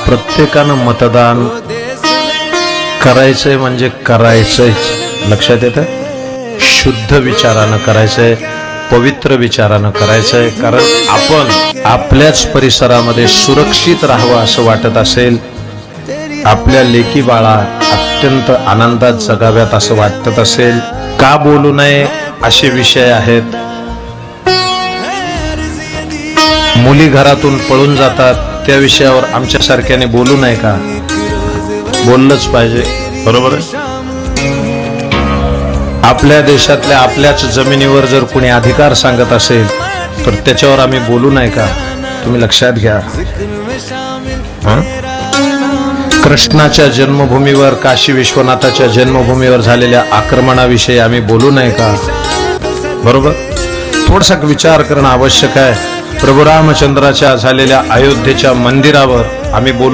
प्रत्येकानं मतदान करायचंय म्हणजे करायचंय, लक्षात येतं? शुद्ध विचारानं करायचंय, पवित्र विचारानं करायचंय. कारण आपण आपल्याच परिसरामध्ये सुरक्षित राहावं असं वाटत असेल, आपल्या लेकी बाळा अत्यंत आनंदात जगाव्यात असं वाटत असेल, का बोलू नये असे विषय आहेत. मुली घरातून पळून जातात, त्या विषयावर आमच्यासारख्याने बोलू नये का? बोललंच पाहिजे, बरोबर आहे. आपल्या देशातल्या आपल्याच जमिनीवर जर कोणी अधिकार सांगत असेल तर त्याच्यावर आम्ही बोलू नये का? तुम्ही लक्षात घ्या. कृष्णाच्या जन्मभूमीवर, काशी विश्वनाथाच्या जन्मभूमीवर झालेल्या आक्रमणाविषयी आम्ही बोलू नये का? बरोबर. थोडासा विचार करणं आवश्यक आहे. प्रभू रामचंद्राच्या झालेल्या अयोध्येच्या मंदिरावर आम्ही बोलू